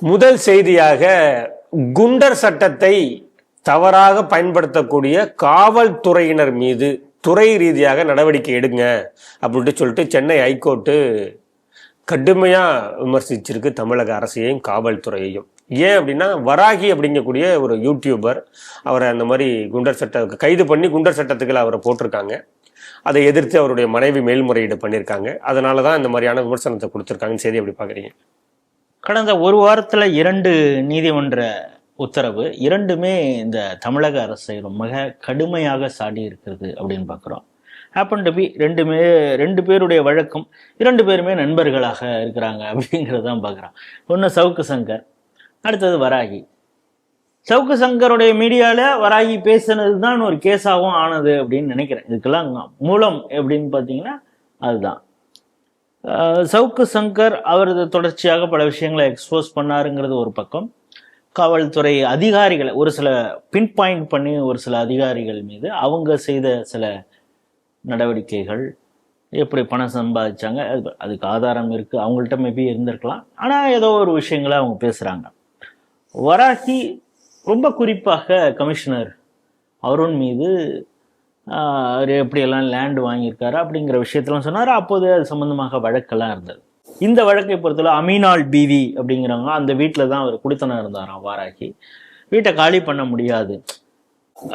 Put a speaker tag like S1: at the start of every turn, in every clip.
S1: முதல் செய்தியாக, குண்டர் சட்டத்தை தவறாக பயன்படுத்தக்கூடிய காவல்துறையினர் மீது துறை ரீதியாக நடவடிக்கை எடுங்க அப்படின்ட்டு சொல்லிட்டு சென்னை ஹைகோர்ட்டு கடுமையாக விமர்சிச்சிருக்கு தமிழக அரசையும் காவல்துறையையும். ஏன் அப்படின்னா, வராகி அப்படிங்கக்கூடிய ஒரு யூடியூபர் அவரை அந்த மாதிரி குண்டர் சட்ட கைது பண்ணி குண்டர் சட்டத்துக்குள்ள அவரை போட்டிருக்காங்க. அதை எதிர்த்து அவருடைய மனைவி மேல்முறையீடு பண்ணியிருக்காங்க. அதனால தான் இந்த மாதிரியான விமர்சனத்தை கொடுத்துருக்காங்கன்னு செய்தி எப்படி பார்க்குறீங்க?
S2: கடந்த ஒரு வாரத்தில் 2 நீதிமன்ற உத்தரவு, இரண்டுமே இந்த தமிழக அரசை ரொம்ப கடுமையாக சாடி இருக்கிறது அப்படின்னு பார்க்குறோம். ஹேப்பன் டு பி ரெண்டு பேருடைய வழக்கம் 2 பேருமே நண்பர்களாக இருக்கிறாங்க அப்படிங்கிறதான் பார்க்குறோம். ஒன்று சவுக்கு சங்கர், அடுத்தது வராகி. சவுக்கு சங்கருடைய மீடியாவில் வராகி பேசுனது தான் ஒரு கேஸாகவும் ஆனது அப்படின்னு நினைக்கிறேன். இதுக்கெல்லாம் மூலம் எப்படின்னு பார்த்தீங்கன்னா அதுதான். சவுக்கு சங்கர் அவர் தொடர்ச்சியாக பல விஷயங்களை எக்ஸ்போஸ் பண்ணாருங்கிறது ஒரு பக்கம். காவல்துறை அதிகாரிகளை ஒரு சில பின் பாயிண்ட் பண்ணி ஒரு சில அதிகாரிகள் மீது அவங்க செய்த சில நடவடிக்கைகள், எப்படி பணம் சம்பாதிச்சாங்க, அதுக்கு ஆதாரம் இருக்குது, அவங்கள்ட்ட மேபி இருந்திருக்கலாம். ஆனால் ஏதோ ஒரு விஷயங்களை அவங்க பேசுகிறாங்க. வராகி ரொம்ப குறிப்பாக கமிஷனர் அருண் மீது அவர் எப்படியெல்லாம் லேண்டு வாங்கியிருக்காரு அப்படிங்கிற விஷயத்தெல்லாம் சொன்னார். அப்போது அது சம்மந்தமாக வழக்கெல்லாம் இருந்தது. இந்த வழக்கை பொறுத்தவரை அமீனால் பிவி அப்படிங்கிறவங்க அந்த வீட்டில் தான் அவர் குடித்தனம் இருந்தாராம். வாராகி வீட்டை காலி பண்ண முடியாது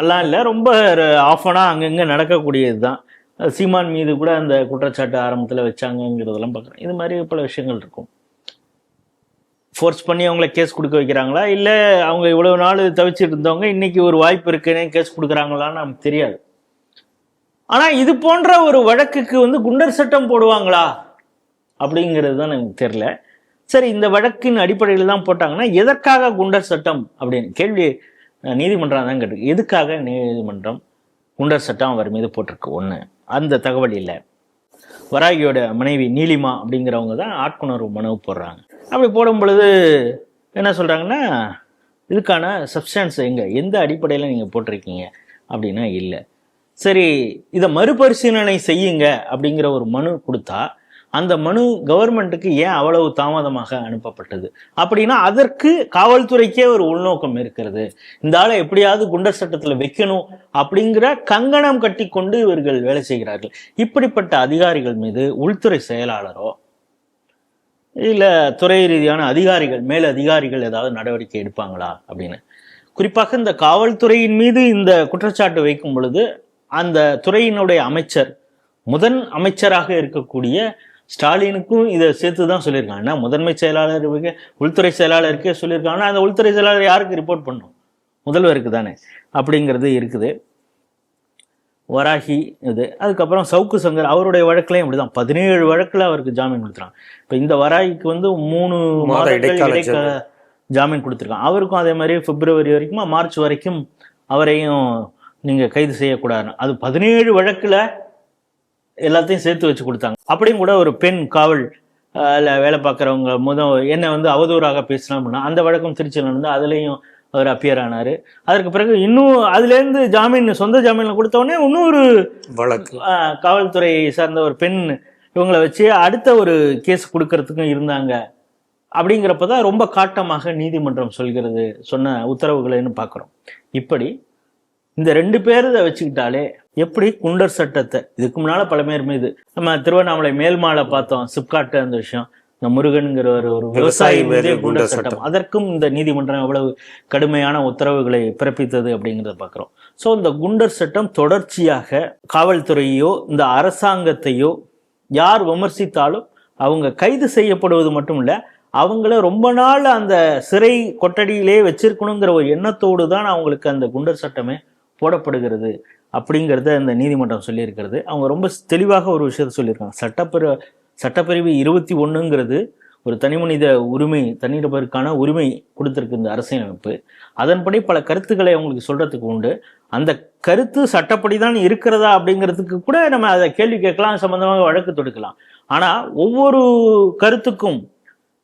S2: எல்லாம் இல்லை, ரொம்ப ஆஃபனாக அங்கங்கே நடக்கக்கூடியது தான். சீமான் மீது கூட அந்த குற்றச்சாட்டு ஆரம்பத்தில் வச்சாங்கங்கிறதெல்லாம் பார்க்குறேன். இது மாதிரி பல விஷயங்கள் இருக்கும். ஃபோர்ஸ் பண்ணி அவங்கள கேஸ் கொடுக்க வைக்கிறாங்களா, இல்லை அவங்க இவ்வளோ நாள் தவிச்சிட்டு இருந்தவங்க இன்னைக்கு ஒரு வாய்ப்பு இருக்குன்னே கேஸ் கொடுக்குறாங்களான்னு நமக்கு தெரியாது. ஆனால் இது போன்ற ஒரு வழக்குக்கு குண்டர் சட்டம் போடுவாங்களா அப்படிங்கிறது தான் எனக்கு தெரியல. சரி, இந்த வழக்கின் அடிப்படையில் தான் போட்டாங்கன்னா எதற்காக குண்டர் சட்டம் அப்படின்னு கேள்வி நீதிமன்றம் தான் கேட்டிருக்கு. எதுக்காக நீதிமன்றம் குண்டர் சட்டம் அவர் மீது போட்டிருக்கு? ஒன்று, அந்த தகவல் இல்லை. வராகியோட மனைவி நீலிமா அப்படிங்கிறவங்க தான் ஆட்கொணர்வு மனு போடுறாங்க. அப்படி போடும் பொழுது என்ன சொல்கிறாங்கன்னா, இதுக்கான சப்ஸ்டான்ஸ் எந்த அடிப்படையில் நீங்கள் போட்டிருக்கீங்க அப்படின்னா இல்லை. சரி, இதை மறுபரிசீலனை செய்யுங்க அப்படிங்கிற ஒரு மனு கொடுத்தா அந்த மனு கவர்மெண்ட்டுக்கு ஏன் அவ்வளவு தாமதமாக அனுப்பப்பட்டது அப்படின்னா அதற்கு காவல்துறைக்கே ஒரு உள்நோக்கம் இருக்கிறது. இந்த ஆளை எப்படியாவது குண்டர் சட்டத்தில் வைக்கணும் அப்படிங்கிற கங்கணம் கட்டி கொண்டு இவர்கள் வேலை செய்கிறார்கள். இப்படிப்பட்ட அதிகாரிகள் மீது உள்துறை செயலாளரோ இல்லை துறை ரீதியான அதிகாரிகள், மேல் அதிகாரிகள் ஏதாவது நடவடிக்கை எடுப்பாங்களா அப்படின்னு. குறிப்பாக இந்த காவல்துறையின் மீது இந்த குற்றச்சாட்டு வைக்கும் பொழுது அந்த துறையினுடைய அமைச்சர், முதன் அமைச்சராக இருக்கக்கூடிய ஸ்டாலினுக்கும் இதை சேர்த்து தான் சொல்லியிருக்காங்க. ஏன்னா முதன்மை செயலாளருக்கு, உள்துறை செயலாளருக்கே சொல்லியிருக்காங்கன்னா அந்த உள்துறை செயலாளர் யாருக்கு ரிப்போர்ட் பண்ணணும்? முதல்வருக்கு தானே. அப்படிங்கிறது இருக்குது. வராகி இது. அதுக்கப்புறம் சவுக்கு சங்கர் அவருடைய வழக்குலையும் அப்படிதான் 17 வழக்கில் அவருக்கு ஜாமீன் கொடுத்துறாங்க. இப்போ இந்த வராகிக்கு 3 மாதங்கள் இடைக்கால ஜாமீன் கொடுத்துருக்காங்க. அவருக்கும் அதே மாதிரி பிப்ரவரி வரைக்கும், மார்ச் வரைக்கும் அவரையும் நீங்கள் கைது செய்யக்கூடாது. அது 17 வழக்கில் எல்லாத்தையும் சேர்த்து வச்சு கொடுத்தாங்க. அப்படியும் கூட ஒரு பெண் காவல் வேலை பார்க்குறவங்க என்னை அவதூறாக பேசலாம் அப்படின்னா அந்த வழக்கம் திருச்சியில் நடந்து அதுலேயும் அவர் அப்பியர் ஆனார். அதற்கு பிறகு இன்னும் அதுலேருந்து ஜாமீன், சொந்த ஜாமீனில் கொடுத்தவொடனே இன்னொரு வழக்கு காவல்துறையை சார்ந்த ஒரு பெண் இவங்களை வச்சு அடுத்த ஒரு கேஸ் கொடுக்கறதுக்கும் இருந்தாங்க. அப்படிங்கிறப்பதான் ரொம்ப காட்டமாக நீதிமன்றம் சொன்ன உத்தரவுகளைன்னு பார்க்குறோம். இப்படி இந்த 2 பேர் இதை வச்சுக்கிட்டாலே எப்படி குண்டர் சட்டத்தை, இதுக்கு முன்னால பல பேர் மீது நம்ம திருவண்ணாமலை மேல்மாலை பார்த்தோம், சிப்காட் அந்த விஷயம், இந்த முருகன்கிற ஒரு விவசாயி மீது குண்டர் சட்டம், அதற்கும் இந்த நீதிமன்றம் எவ்வளவு கடுமையான உத்தரவுகளை பிறப்பித்தது அப்படிங்கிறத பார்க்குறோம். ஸோ இந்த குண்டர் சட்டம் தொடர்ச்சியாக காவல்துறையோ இந்த அரசாங்கத்தையோ யார் விமர்சித்தாலும் அவங்க கைது செய்யப்படுவது மட்டும் இல்லை, அவங்கள ரொம்ப நாள் அந்த சிறை கொட்டடியிலே வச்சிருக்கணுங்கிற ஒரு எண்ணத்தோடு தான் அவங்களுக்கு அந்த குண்டர் சட்டமே போடப்படுகிறது அப்படிங்கிறத இந்த நீதிமன்றம் சொல்லியிருக்கிறது. அவங்க ரொம்ப தெளிவாக ஒரு விஷயத்த சொல்லியிருக்காங்க. சட்டப்பிரிவு 21ங்கிறது ஒரு தனிமனித உரிமை, தனிநபருக்கான உரிமை கொடுத்துருக்கு இந்த அரசியலமைப்பு. அதன்படி பல கருத்துக்களை அவங்களுக்கு சொல்றதுக்கு உண்டு. அந்த கருத்து சட்டப்படி தான் இருக்கிறதா அப்படிங்கிறதுக்கு கூட நம்ம அதை கேள்வி கேட்கலாம், சம்பந்தமாக வழக்கு தொடுக்கலாம். ஆனால் ஒவ்வொரு கருத்துக்கும்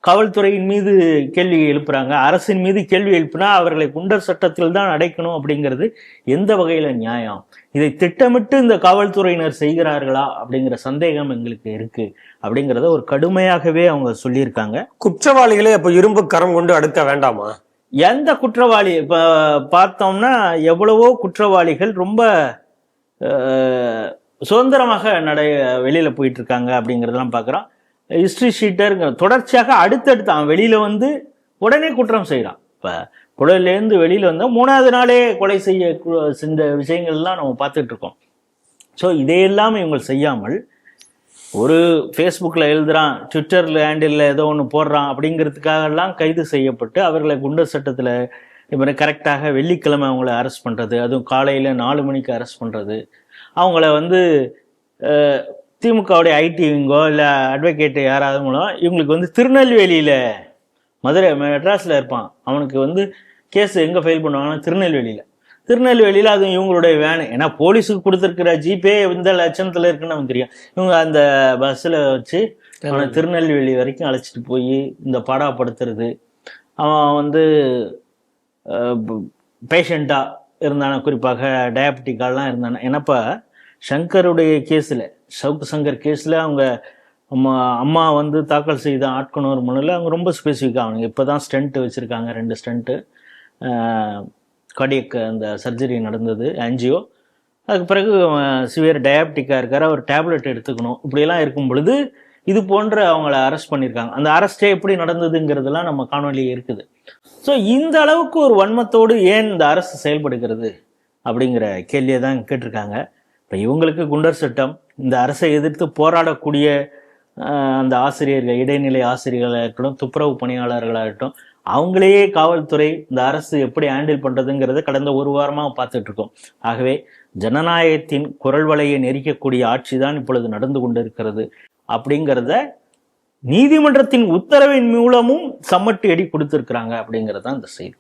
S2: காவல்துறையின் மீது கேள்வி எழுப்புறாங்க, அரசின் மீது கேள்வி எழுப்புனா அவர்களை குண்டர் சட்டத்தில் தான் அடைக்கணும் அப்படிங்கிறது எந்த வகையில நியாயம்? இதை திட்டமிட்டு இந்த காவல்துறையினர் செய்கிறார்களா அப்படிங்கிற சந்தேகம் எங்களுக்கு இருக்கு அப்படிங்கிறத ஒரு கடுமையாகவே அவங்க சொல்லியிருக்காங்க.
S1: குற்றவாளிகளே அப்ப இரும்பு கரம் கொண்டு அடுக்க வேண்டாமா?
S2: எந்த குற்றவாளி இப்ப பார்த்தோம்னா எவ்வளவோ குற்றவாளிகள் ரொம்ப சுதந்திரமாக வெளியில போயிட்டு இருக்காங்க அப்படிங்கிறதெல்லாம் பார்க்குறோம். ஹிஸ்ட்ரி ஷீட்டருங்க தொடர்ச்சியாக அடுத்தடுத்து அவன் வெளியில வந்து உடனே குற்றம் செய்கிறான். இப்போ குடலேருந்து வெளியில வந்தால் 3வது நாளே கொலை செஞ்ச விஷயங்கள்லாம் நம்ம பார்த்துட்டு இருக்கோம். ஸோ இதையெல்லாம் இவங்க செய்யாமல் ஒரு ஃபேஸ்புக்கில் எழுதுறான், ட்விட்டரில் ஹேண்டில் ஏதோ ஒன்று போடுறான் அப்படிங்கிறதுக்காகலாம் கைது செய்யப்பட்டு அவர்களை குண்டர் சட்டத்தில் இப்போ கரெக்டாக வெள்ளிக்கிழமை அவங்கள அரெஸ்ட் பண்ணுறது, அதுவும் காலையில் 4 மணிக்கு அரெஸ்ட் பண்ணுறது, அவங்கள வந்து திமுகவுடைய ஐடிவிங்கோ இல்லை அட்வொகேட் யாராவது மூலம் இவங்களுக்கு வந்து திருநெல்வேலியில், மதுரை மெட்ராஸில் இருப்பான், அவனுக்கு வந்து கேஸ் எங்கே ஃபைல் பண்ணுவாங்கன்னா திருநெல்வேலியில் அதுவும் இவங்களுடைய வேனு. ஏன்னா போலீஸுக்கு கொடுத்துருக்கிற ஜிபே இந்த லட்சணத்தில் இருக்குன்னு நமக்கு தெரியும். இவங்க அந்த பஸ்ஸில் வச்சு அவனை திருநெல்வேலி வரைக்கும் அழைச்சிட்டு போய் இந்த பாடாப்படுத்துறது. அவன் வந்து பேஷண்ட்டாக இருந்தான, குறிப்பாக டயபெட்டிக்காலாம் இருந்தானே. ஏன்னாப்பா சங்கருடைய கேஸில், சவுக்கு சங்கர் கேஸில் அவங்க அம்மா வந்து தாக்கல் செய்த ஆட்கொணர் மனுவில் அவங்க ரொம்ப ஸ்பெசிஃபிக்காக அவனுங்க இப்போ தான் ஸ்டென்ட்டு வச்சுருக்காங்க, 2 ஸ்டென்ட்டு, கார்டியக் அந்த சர்ஜரி நடந்தது, ஆன்ஜியோ. அதுக்கு பிறகு சிவியர் டயபெட்டிக்காக இருக்கார், அவர் டேப்லெட் எடுத்துக்கணும். இப்படியெல்லாம் இருக்கும் பொழுது இது போன்ற அவங்கள அரெஸ்ட் பண்ணியிருக்காங்க. அந்த அரெஸ்டே எப்படி நடந்ததுங்கிறதுலாம் நம்ம காணொலி இருக்குது. ஸோ இந்த அளவுக்கு ஒரு வன்மத்தோடு ஏன் இந்த அரசு செயல்படுகிறது அப்படிங்கிற கேள்வியை தான் கேட்டிருக்காங்க. இப்போ இவங்களுக்கு குண்டர் சட்டம், இந்த அரசை எதிர்த்து போராடக்கூடிய அந்த ஆசிரியர்கள், இடைநிலை ஆசிரியர்களாக இருக்கட்டும், துப்புரவு பணியாளர்களாக இருக்கட்டும், அவங்களையே காவல்துறை இந்த அரசு எப்படி ஹேண்டில் பண்ணுறதுங்கிறத கடந்த 1 வாரமாக பார்த்துட்டு இருக்கோம். ஆகவே ஜனநாயகத்தின் குரல் வலையை நெரிக்கக்கூடிய ஆட்சி தான் இப்பொழுது நடந்து கொண்டு இருக்கிறது அப்படிங்கிறத நீதிமன்றத்தின் உத்தரவின் மூலமும் சம்மட்டு எடி கொடுத்துருக்குறாங்க அப்படிங்கிறது தான் இந்த செய்தி.